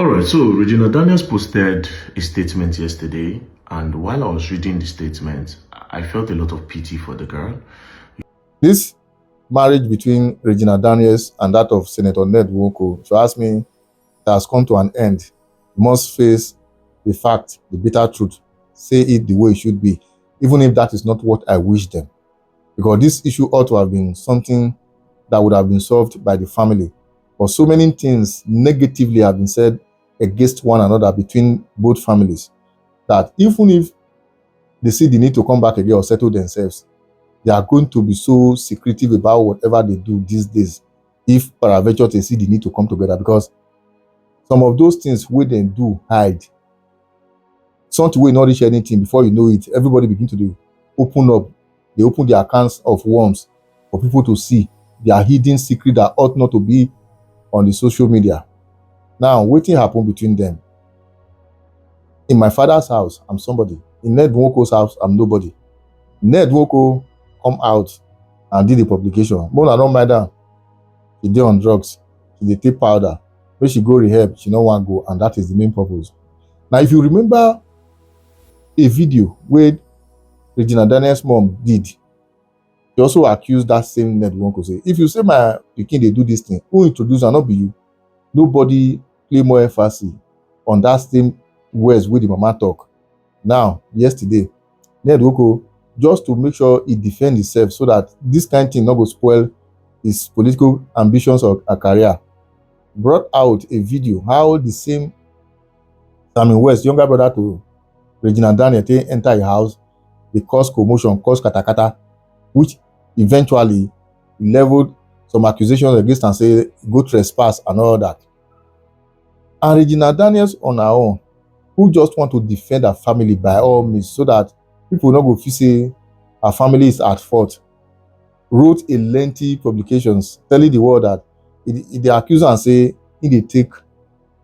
All right, so Regina Daniels posted a statement yesterday, and while I was reading the statement, I felt a lot of pity for the girl. This marriage between Regina Daniels and that of Senator Ned Nwoko, if you ask me, it has come to an end. You must face the fact, the bitter truth, say it the way it should be, even if that is not what I wish them. Because this issue ought to have been something that would have been solved by the family. But so many things negatively have been said against one another between both families that even if they see the need to come back again or settle themselves, they are going to be so secretive about whatever they do these days if paraventure they see the need to come together, because some of those things wey dem do hide, something wey not reach anything, before you know it, everybody begin to dey open up. They open their accounts of worms for people to see their hidden secret that ought not to be on the social media. Now, wetin happen between them? In my father's house, I'm somebody. In Ned Nwoko's house, I'm nobody. Ned Nwoko come out and did the publication. Mona don't mind her. She dey on drugs. She dey take powder. When she go rehab, she no want go, and that is the main purpose. Now, if you remember a video where Regina Daniels' mom did, she also accused that same Ned Nwoko, say, if you say my pikin dey do this thing, who introduce her? Not be you. Nobody play more emphasis on that same words wey the mama talk. Now, yesterday, Ned Nwoko, just to make sure he defend himself so that this kind of thing not go spoil his political ambitions or a career, brought out a video how the same Samuel West, younger brother to Regina Daniel, enter a house, they cause commotion, cause katakata, which eventually leveled some accusations against and say go trespass and all that. And Regina Daniels on her own, who just want to defend her family by all means so that people not go feel say her family is at fault, wrote a lengthy publications telling the world that they accuse her and say they take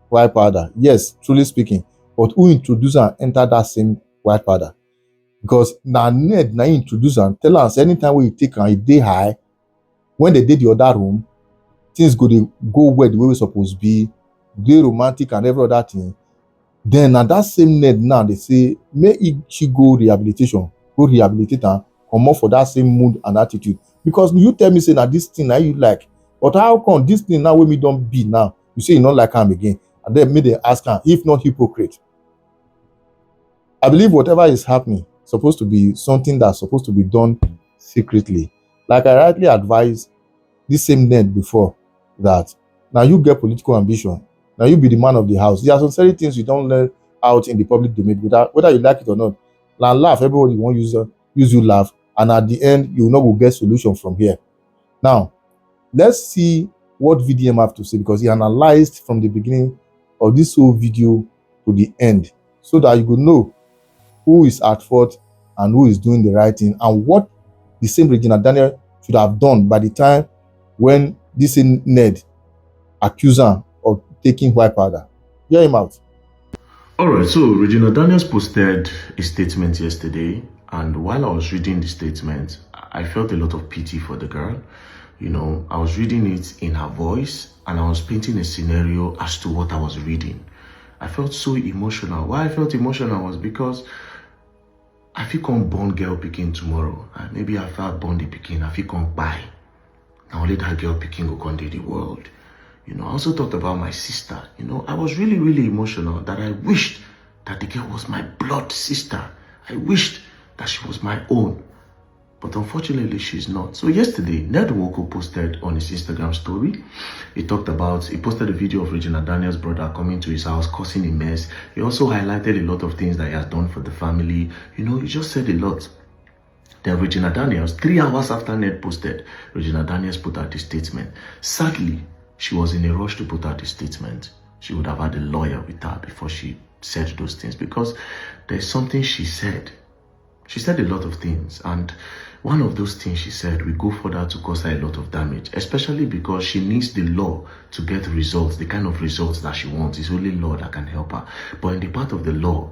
white powder. Yes, truly speaking, but who introduced her and enter that same white powder? Because now Ned now introduce her and tell her, say anytime when you take her, it dey high. When they did the other room, things go where the way we supposed to be, dey romantic and every other thing. Then at that same Ned now they say she go rehabilitation, go rehabilitate her, come off for that same mood and attitude. Because you tell me say now this thing now you like, but how come this thing now when me don't be now, you say you not like him again, and then me they ask her, if not hypocrite. I believe whatever is happening supposed to be something that's supposed to be done secretly. Like I rightly advised this same Ned before, that now you get political ambition, now you be the man of the house. There are some certain things you don't let out in the public domain, whether you like it or not. Now laugh, everybody won't use you laugh, and at the end you will not get solution from here. Now, let's see what VDM have to say, because he analyzed from the beginning of this whole video to the end, so that you could know who is at fault and who is doing the right thing, and what the same Regina Daniel should have done by the time when this same Ned accused her of taking white powder. Hear him out. All right, so Regina Daniels posted a statement yesterday, and while I was reading the statement, I felt a lot of pity for the girl. You know, I was reading it in her voice, and I was painting a scenario as to what I was reading. I felt so emotional. Why I felt emotional was because I feel come born girl picking tomorrow, and maybe after I born the picking, I feel come buy. Now only that girl picking go come to the world. You know, I also thought about my sister. You know, I was really, really emotional that I wished that the girl was my blood sister. I wished that she was my own. But unfortunately, she's not. So yesterday, Ned Nwoko posted on his Instagram story. He posted a video of Regina Daniels' brother coming to his house, causing a mess. He also highlighted a lot of things that he has done for the family. You know, he just said a lot. Then Regina Daniels, 3 hours after Ned posted, Regina Daniels put out this statement. Sadly, she was in a rush to put out this statement. She would have had a lawyer with her before she said those things, because there's something she said. She said a lot of things, and one of those things she said will go further to cause her a lot of damage, especially because she needs the law to get results, the kind of results that she wants. It's only law that can help her. But in the part of the law,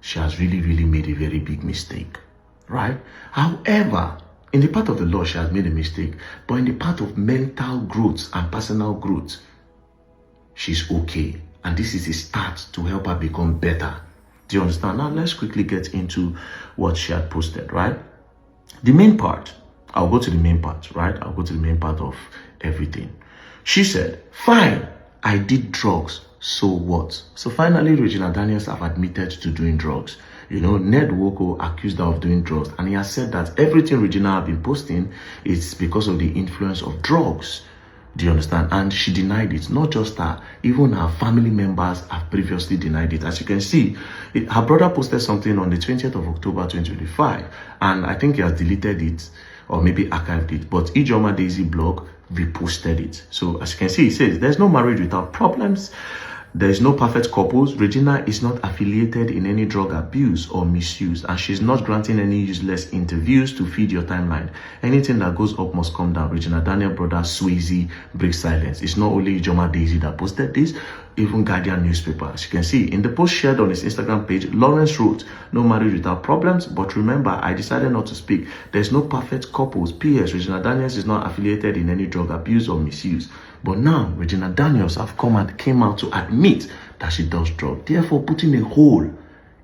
she has really, really made a very big mistake, right? However, in the part of the law, she has made a mistake, but in the part of mental growth and personal growth, she's okay. And this is a start to help her become better. Do you understand? Now, let's quickly get into what she had posted, right? The main part, I'll go to the main part, right? I'll go to the main part of everything. She said, fine, I did drugs, so what? So finally, Regina Daniels have admitted to doing drugs. You know, Ned Nwoko accused her of doing drugs, and he has said that everything Regina have been posting is because of the influence of drugs. Do you understand? And she denied it. Not just her, even her family members have previously denied it. As you can see, her brother posted something on the 20th of October 2025, and I think he has deleted it or maybe archived it. But Ijoma Daisy blog reposted it. So as you can see, it says, there's no marriage without problems. There is no perfect couples. Regina is not affiliated in any drug abuse or misuse, and she's not granting any useless interviews to feed your timeline. Anything that goes up must come down. Regina Daniel brother Swayze breaks silence. It's not only Ijoma Daisy that posted this, even Guardian newspaper. As you can see, in the post shared on his Instagram page, Lawrence wrote, no marriage without problems, but remember, I decided not to speak. There's no perfect couples. P.S. Regina Daniels is not affiliated in any drug abuse or misuse. But now, Regina Daniels have came out to admit that she does drugs, therefore putting a hole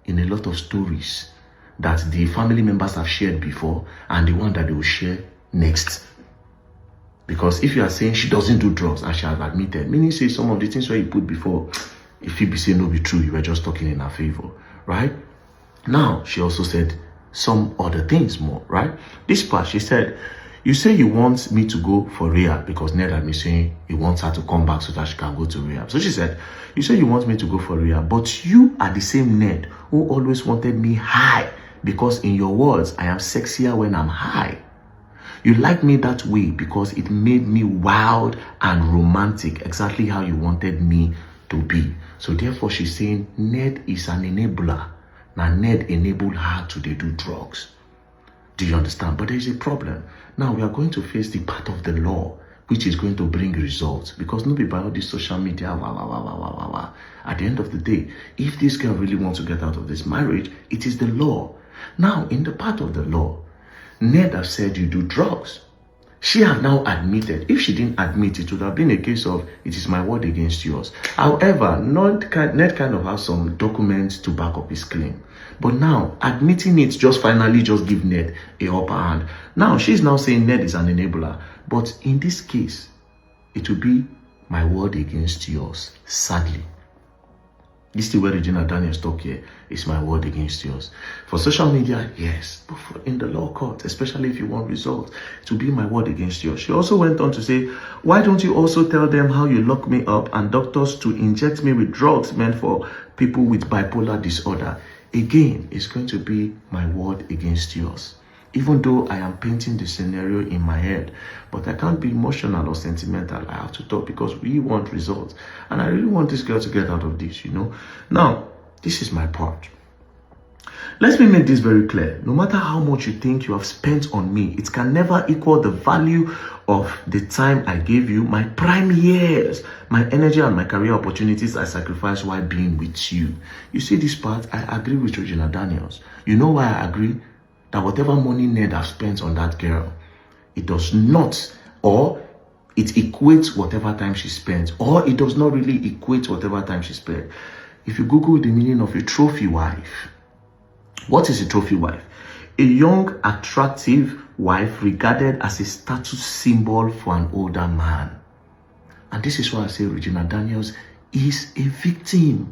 in a lot of stories that the family members have shared before and the one that they will share next. Because if you are saying she doesn't do drugs and she has admitted, meaning say some of the things where you put before, if you be saying no be true, you were just talking in her favor, right? Now, she also said some other things more, right? This part, she said, you say you want me to go for rehab because Ned had been saying he wants her to come back so that she can go to rehab. So she said, you say you want me to go for rehab, but you are the same Ned who always wanted me high because in your words, I am sexier when I'm high. You like me that way because it made me wild and romantic, exactly how you wanted me to be. So therefore, she's saying Ned is an enabler. Now, Ned enabled her to do drugs. Do you understand? But there is a problem. Now, we are going to face the part of the law, which is going to bring results. Because nobody by all this social media, At the end of the day, if this girl really wants to get out of this marriage, it is the law. Now, in the part of the law, Ned has said you do drugs. She has now admitted. If she didn't admit, it would have been a case of it is my word against yours. However, Ned kind of has some documents to back up his claim. But now, admitting it just finally just give Ned a upper hand. Now, she's now saying Ned is an enabler. But in this case, it will be my word against yours, sadly. This is where Regina Daniels talk here. It's my word against yours. For social media, yes. But in the law court, especially if you want results, it will be my word against yours. She also went on to say, why don't you also tell them how you lock me up and doctors to inject me with drugs meant for people with bipolar disorder? Again, it's going to be my word against yours. Even though I am painting the scenario in my head, but I can't be emotional or sentimental. I have to talk because we want results. And I really want this girl to get out of this, you know. Now, this is my part. Let me make this very clear. No matter how much you think you have spent on me, it can never equal the value of the time I gave you, my prime years, my energy and my career opportunities I sacrificed while being with you. You see this part? I agree with Regina Daniels. You know why I agree? That whatever money Ned has spent on that girl, it does not, or it equates whatever time she spent, or it does not really equate whatever time she spent. If you Google the meaning of a trophy wife, what is a trophy wife? A young, attractive wife regarded as a status symbol for an older man. And this is why I say Regina Daniels is a victim.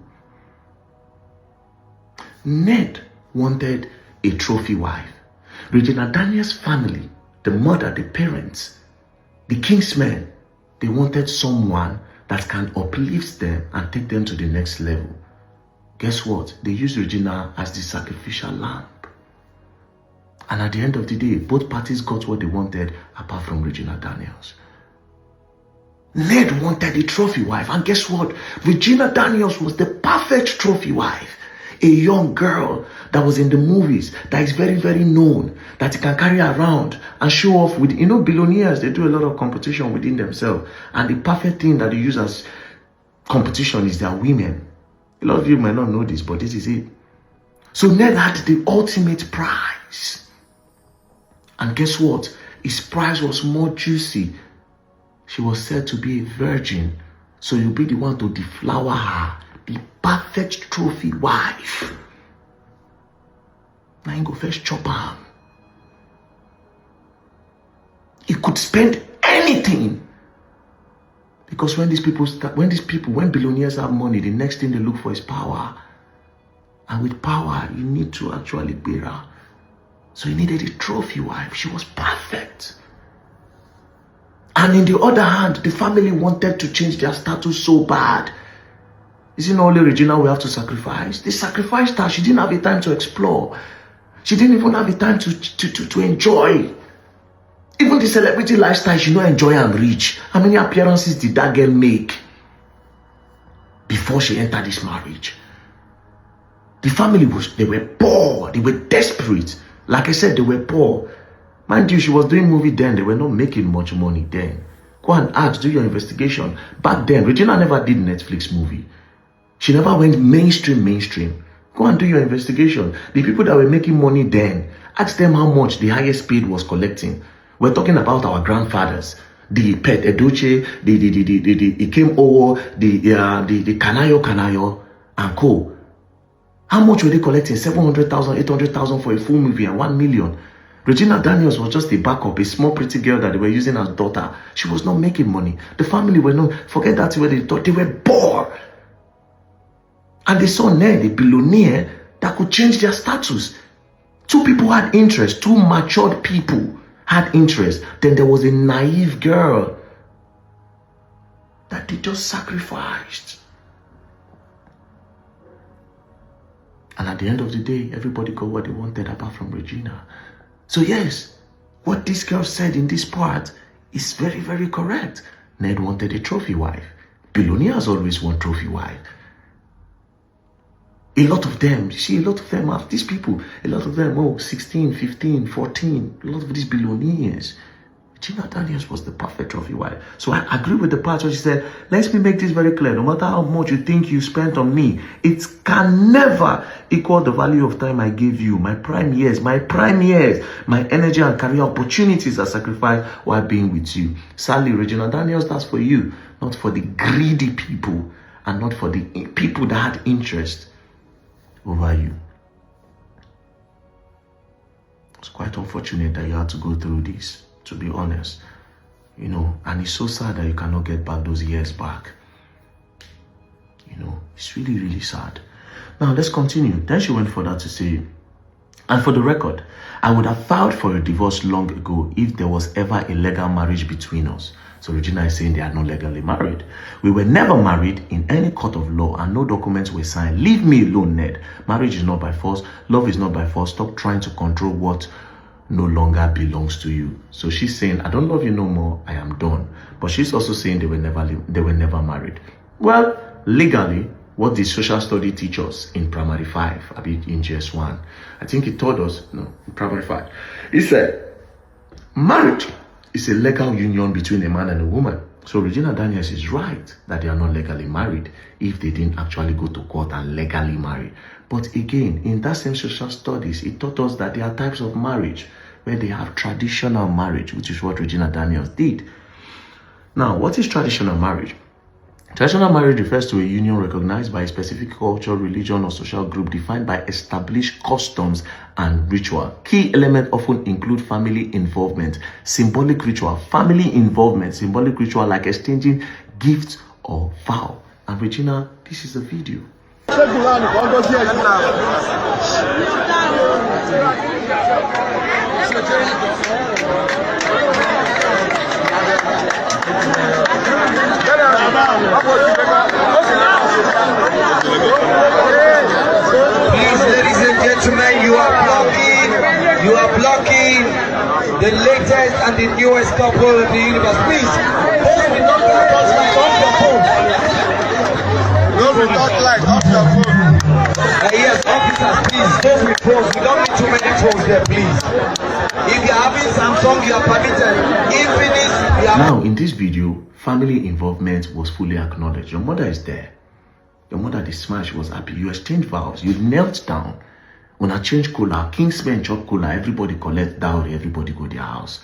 Ned wanted a trophy wife. Regina Daniels' family, the mother, the parents, the kingsmen, they wanted someone that can uplift them and take them to the next level. Guess what? They used Regina as the sacrificial lamb. And at the end of the day, both parties got what they wanted apart from Regina Daniels. Ned wanted a trophy wife, and guess what? Regina Daniels was the perfect trophy wife. A young girl that was in the movies, that is very, very known, that you can carry around and show off with, you know, billionaires, they do a lot of competition within themselves. And the perfect thing that they use as competition is their women. A lot of you might not know this, but this is it. So Ned had the ultimate prize. And guess what? His prize was more juicy. She was said to be a virgin. So you'll be the one to deflower her the perfect trophy wife. Now you go first chop am. He could spend anything. Because when billionaires have money, the next thing they look for is power. And with power, you need to actually bear her. So he needed a trophy wife. She was perfect. And in the other hand, the family wanted to change their status so bad. Is it not only Regina we have to sacrifice? They sacrificed her. She didn't have a time to explore. She didn't even have a time to enjoy. Even the celebrity lifestyle, she don't enjoy and reach. How many appearances did that girl make before she entered this marriage? The family they were poor. They were desperate. Like I said, they were poor. Mind you, she was doing movie then. They were not making much money then. Go and ask, do your investigation. Back then, Regina never did Netflix movie. She never went mainstream. Go and do your investigation. The people that were making money then, ask them how much the highest paid was collecting. We're talking about our grandfathers. The Pet Edoche, the Ikem Owo, the Kanayo, and co. How much were they collecting? 700,000, 800,000 for a full movie and 1 million. Regina Daniels was just a backup, a small pretty girl that they were using as daughter. She was not making money. The family were not, forget that where they thought they were bored. And they saw Ned, a billionaire, that could change their status. Two people had interest, two matured people had interest. Then there was a naive girl that they just sacrificed. And at the end of the day, everybody got what they wanted apart from Regina. So yes, what this girl said in this part is very, very correct. Ned wanted a trophy wife. Billionaires always want trophy wife. A lot of them, you see, a lot of them have these people, a lot of them, 16, 15, 14, a lot of these billionaires. Regina Daniels was the perfect trophy wife. So I agree with the part where she said, let me make this very clear. No matter how much you think you spent on me, it can never equal the value of time I gave you. My prime years, my energy and career opportunities are sacrificed while being with you. Sadly, Regina Daniels, that's for you, not for the greedy people and not for the people that had interest over you. It's quite unfortunate that you had to go through this, to be honest. You know, and it's so sad that you cannot get back those years back. You know, it's really, really sad. Now, let's continue. Then she went further to say, and for the record, I would have filed for a divorce long ago if there was ever a legal marriage between us. So Regina is saying they are not legally married. We were never married in any court of law and no documents were signed. Leave me alone, Ned. Marriage is not by force. Love is not by force. Stop trying to control what no longer belongs to you. So she's saying, I don't love you no more. I am done. But she's also saying they were never married. Well, legally, what did social study teach us in primary 5, I mean in GS1? I think it taught us, no, in primary 5. It said, marriage is a legal union between a man and a woman. So Regina Daniels is right that they are not legally married if they didn't actually go to court and legally marry. But again, in that same social studies, it taught us that there are types of marriage where they have traditional marriage, which is what Regina Daniels did. Now, what is traditional marriage? Traditional marriage refers to a union recognized by a specific culture, religion, or social group defined by established customs and ritual. Key elements often include family involvement, symbolic ritual, symbolic ritual like exchanging gifts or vow. And Regina, this is a video. Please, ladies and gentlemen, you are blocking the latest and the newest couple in the universe. Please, those with not lights off your phone. Those with not lights off your phone. Yes, officers, please, those with phones, we don't need too many phones there, please. If you're having Samsung, you are permitted. Infinix, you are... Now, in this video, family involvement was fully acknowledged. Your mother is there. Your mother, the smash, was happy. You exchanged vows. You knelt down. When I change cola, Kingsmen chop cola, everybody collect dowry, everybody go their house.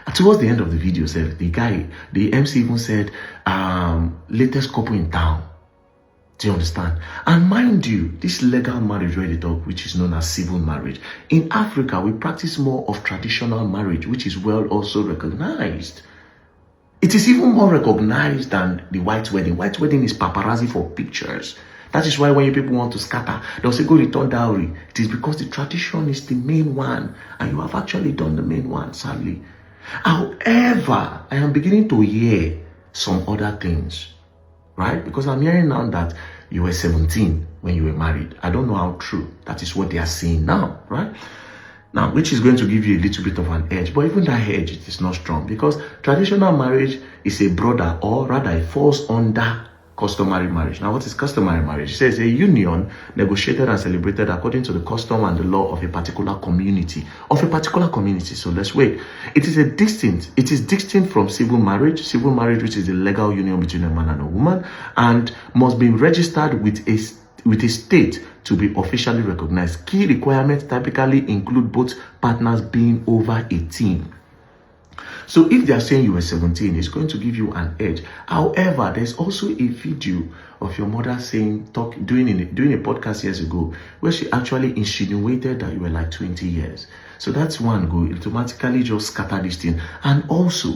And towards the end of the video, the MC even said, latest couple in town. Do you understand? And mind you, this legal marriage where they talk, which is known as civil marriage, in Africa, we practice more of traditional marriage, which is well also recognized. It is even more recognized than the white wedding. White wedding is paparazzi for pictures. That is why when people want to scatter, they'll say, go return dowry. It is because the tradition is the main one, and you have actually done the main one, sadly. However, I am beginning to hear some other things, right? Because I'm hearing now that you were 17 when you were married. I don't know how true. That is what they are saying now, right? Now, which is going to give you a little bit of an edge, but even that edge, it is not strong because traditional marriage is a broader, or rather it falls under customary marriage. Now, what is customary marriage? It says a union negotiated and celebrated according to the custom and the law of a particular community. So let's wait. It is distinct from civil marriage. Civil marriage, which is a legal union between a man and a woman, and must be registered with a state to be officially recognized. Key requirements typically include both partners being over 18. So if they are saying you were 17, it's going to give you an edge. However, there's also a video of your mother doing a podcast years ago where she actually insinuated that you were like 20 years. So that's one go. It automatically just scatter this thing. And also,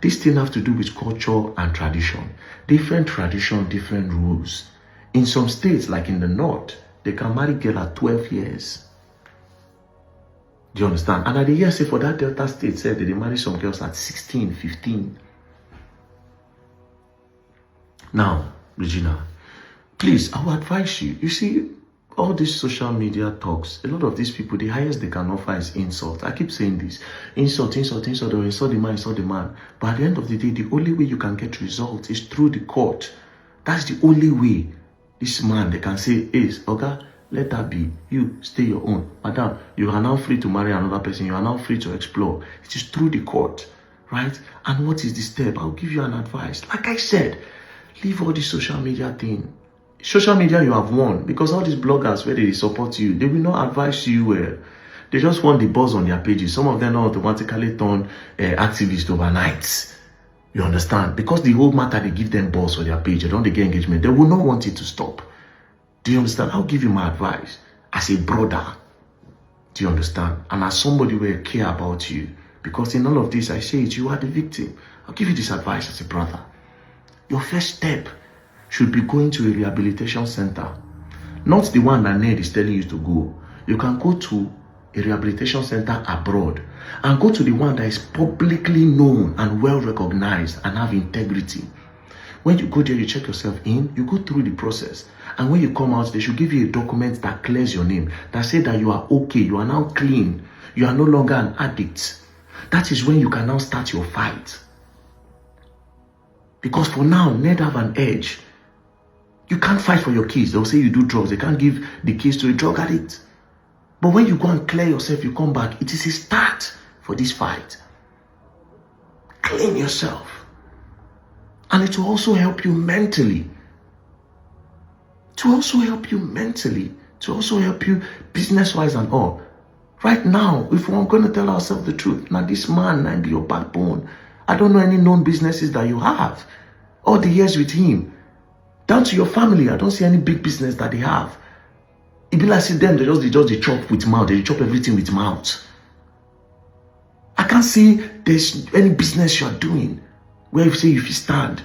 this thing have to do with culture and tradition. Different tradition, different rules. In some states, like in the north, they can marry girl at 12 years. Do you understand? And at the year, say for that Delta state, said that they marry some girls at 16, 15. Now, Regina, please, I would advise you. You see, all these social media talks, a lot of these people, the highest they can offer is insult. I keep saying this. Insult, or insult the man. But at the end of the day, the only way you can get results is through the court. That's the only way. This man, they can say, okay, let that be. You stay your own. Madam, you are now free to marry another person. You are now free to explore. It is through the court, right? And what is the step? I'll give you an advice. Like I said, leave all this social media thing. Social media, you have won. Because all these bloggers, where they support you, they will not advise you well. They just want the buzz on their pages. Some of them automatically turn activists overnight. You understand? Because the whole matter, they give them buzz on their page. They don't get engagement. They will not want it to stop. Do you understand? I'll give you my advice as a brother. Do you understand? And as somebody who care about you. Because in all of this, I say it, you are the victim. I'll give you this advice as a brother. Your first step should be going to a rehabilitation center. Not the one that Ned is telling you to go. You can go to a rehabilitation center abroad and go to the one that is publicly known and well recognized and have integrity. When you go there, you check yourself in, you go through the process. And when you come out, they should give you a document that clears your name, that says that you are okay, you are now clean, you are no longer an addict. That is when you can now start your fight. Because for now, Ned have an edge. You can't fight for your kids. They'll say you do drugs. They can't give the kids to a drug addict. But when you go and clear yourself, you come back, it is a start for this fight. Clean yourself. And it will also help you mentally. To also help you business-wise and all. Right now, if we're going to tell ourselves the truth, now this man might be your backbone. I don't know any known businesses that you have. All the years with him. Down to your family, I don't see any big business that they have. It be like see them, they just chop with mouth. They chop everything with mouth. I can't see there's any business you're doing where you say if you stand.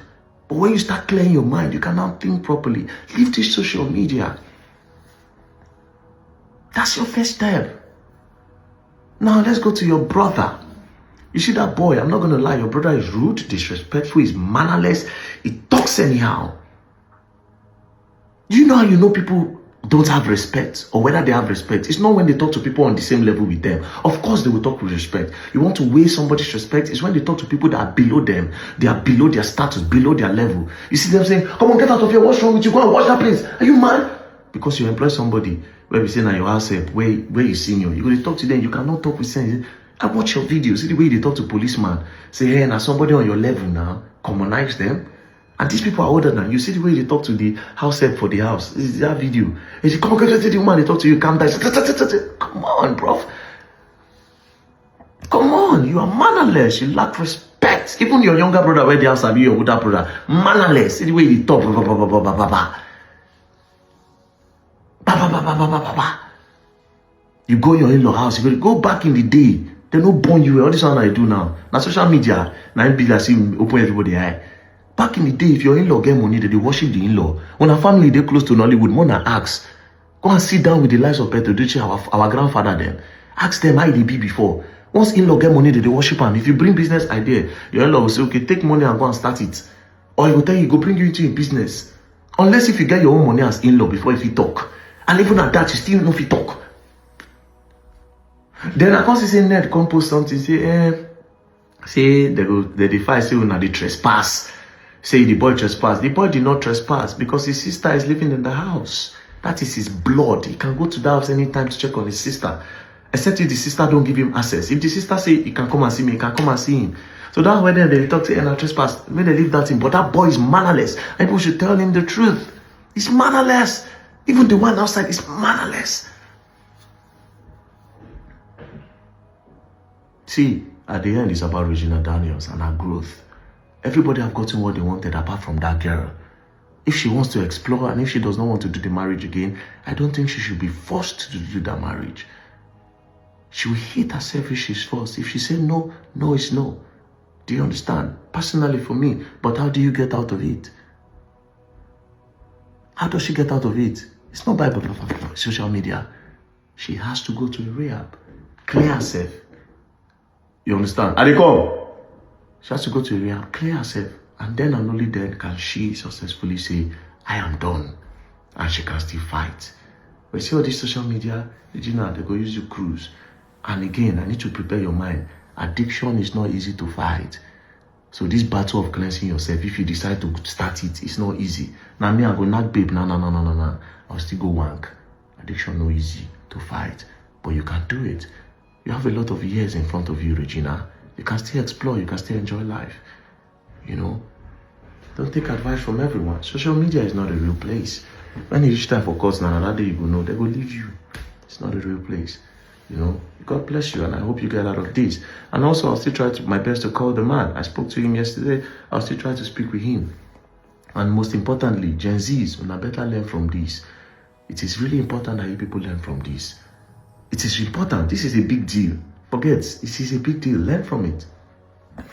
But when you start clearing your mind, you can now think properly. Leave this social media. That's your first step. Now let's go to your brother. You see that boy, I'm not going to lie, your brother is rude, disrespectful, he's mannerless, he talks anyhow. Do you know how you know people don't have respect, or whether they have respect? It's not when they talk to people on the same level with them. Of course they will talk with respect. You want to weigh somebody's respect, it's when they talk to people that are below them. They are below their status, below their level. You see them saying, come on, get out of here, what's wrong with you? Go and watch that place. Are you mad? Because you employ somebody where we say now your house help, where you senior. You go to talk to them, you cannot talk with sense. I watch your videos, see the way they talk to policeman. Say, hey, now somebody on your level now, commonize them. And these people are older than you. See the way they talk to the house help for the house. This is that video. They say, come on, get to the woman, they talk to you, calm down. Come on, bro. Come on, you are mannerless. You lack respect. Even your younger brother, where they have Sabi, your older brother, mannerless. See the way they talk. Bam, bam, bam, bam, bam, bam, bam. You go your in-law house, you go back in the day. They no born you. All this one I do now. Now social media, now be like see open everybody eye. Back in the day, if your in-law get money, they worship the in-law. When a family they close to Nollywood, more than ask. Go and sit down with the likes of Petro Duce, our grandfather then. Ask them how they be before. Once in-law get money, they worship him. If you bring business idea, your in-law will say, okay, take money and go and start it. Or he will tell you, go bring you into your business. Unless if you get your own money as in-law before if you talk. And even at that, you still know if you talk. Then I can't say Ned come post something, say they fight, say una they trespass. Say the boy trespass. The boy did not trespass because his sister is living in the house. That is his blood. He can go to the house anytime to check on his sister. Except if the sister don't give him access. If the sister say he can come and see me, he can come and see him. So that's why then they talk to Ena trespass. When they leave that in. But that boy is mannerless. And people should tell him the truth. He's mannerless. Even the one outside is mannerless. See, at the end, it's about Regina Daniels and her growth. Everybody have gotten what they wanted apart from that girl. If she wants to explore and if she does not want to do the marriage again, I don't think she should be forced to do that marriage. She will hate herself if she's forced. If she says no, no is no. Do you understand? Personally for me, but how do you get out of it? How does she get out of it? It's not by social media. She has to go to the rehab, clear herself. You understand? And they come. She has to go to the rehab, clear herself. And then and only then can she successfully say, I am done. And she can still fight. But see all this social media, Regina, they go use you cruise. And again, I need to prepare your mind. Addiction is not easy to fight. So this battle of cleansing yourself, if you decide to start it, it's not easy. Now me, I go knock babe, no. I'll still go wank. Addiction no easy to fight. But you can do it. You have a lot of years in front of you, Regina. You can still explore, you can still enjoy life. You know? Don't take advice from everyone. Social media is not a real place. When you reach time for course, now another day you go know, they will leave you. It's not a real place. You know? God bless you, and I hope you get out of this. And also, I'll still try my best to call the man. I spoke to him yesterday. I'll still try to speak with him. And most importantly, Gen Zs, when I better learn from this. It is really important that you people learn from this. It is important. This is a big deal. Forget, this is a big deal. Learn from it.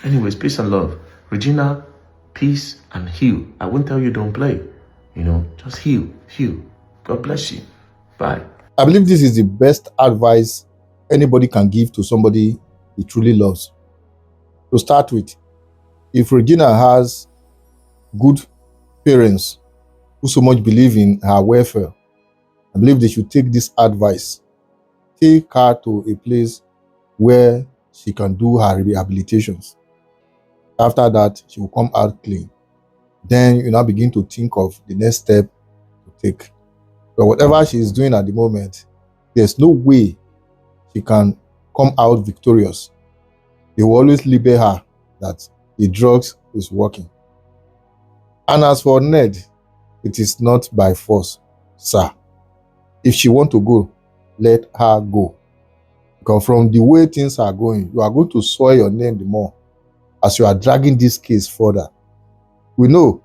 Anyways, peace and love. Regina, peace and heal. I won't tell you don't play. You know, just heal. God bless you. Bye. I believe this is the best advice anybody can give to somebody he truly loves. To start with, if Regina has good parents who so much believe in her welfare, I believe they should take this advice. Take her to a place where she can do her rehabilitations. After that, she will come out clean. Then you now begin to think of the next step to take. But whatever she is doing at the moment, there's no way she can come out victorious. They will always label her that the drugs is working. And as for Ned, it is not by force, sir. If she want to go, let her go. Because from the way things are going, you are going to soil your name the more as you are dragging this case further. We know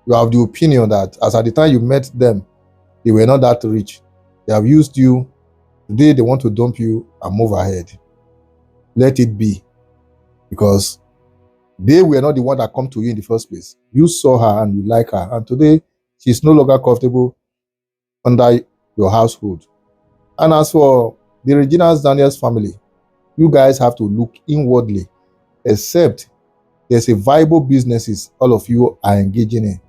you have the opinion that as at the time you met them, they were not that rich. They have used you. Today they want to dump you and move ahead. Let it be. Because they were not the one that come to you in the first place. You saw her and you like her. And today, she is no longer comfortable under your household. And as for the Regina Daniels family, you guys have to look inwardly, except there's a viable businesses all of you are engaging in.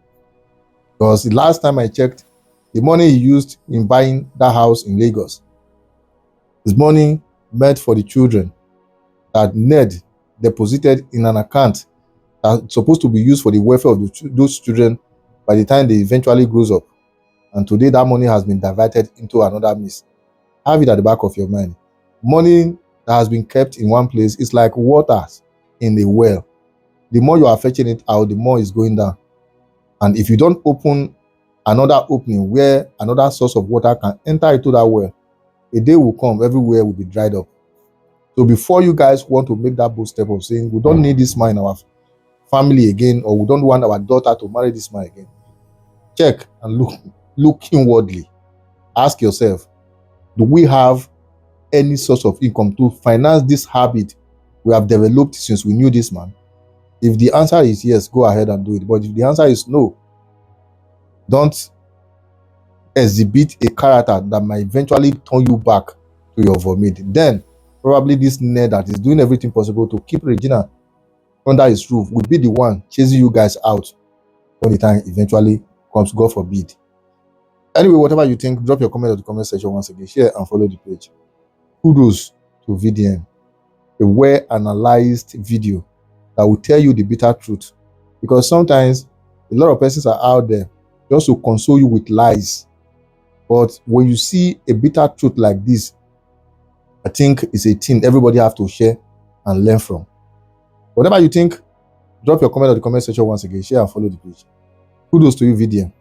Because the last time I checked, the money he used in buying that house in Lagos is money meant for the children that Ned deposited in an account that's supposed to be used for the welfare of those children by the time they eventually grows up. And today that money has been diverted into another means. Have it at the back of your mind. Money that has been kept in one place is like water in a well. The more you are fetching it out, the more it's going down. And if you don't open another opening where another source of water can enter into that well, a day will come, everywhere will be dried up. So before you guys want to make that bold step of saying, we don't need this man in our family again, or we don't want our daughter to marry this man again, check and look inwardly. Ask yourself, do we have any source of income to finance this habit we have developed since we knew this man? If the answer is yes, go ahead and do it. But if the answer is no, don't exhibit a character that might eventually turn you back to your vomit. Then probably this nerd that is doing everything possible to keep Regina under his roof will be the one chasing you guys out when the time eventually comes, God forbid. Anyway, whatever you think, drop your comment in the comment section once again. Share and follow the page. Kudos to VDM, a well-analyzed video that will tell you the bitter truth. Because sometimes a lot of persons are out there just to console you with lies. But when you see a bitter truth like this, I think it's a thing everybody have to share and learn from. Whatever you think, drop your comment in the comment section once again. Share and follow the page. Kudos to you, VDM.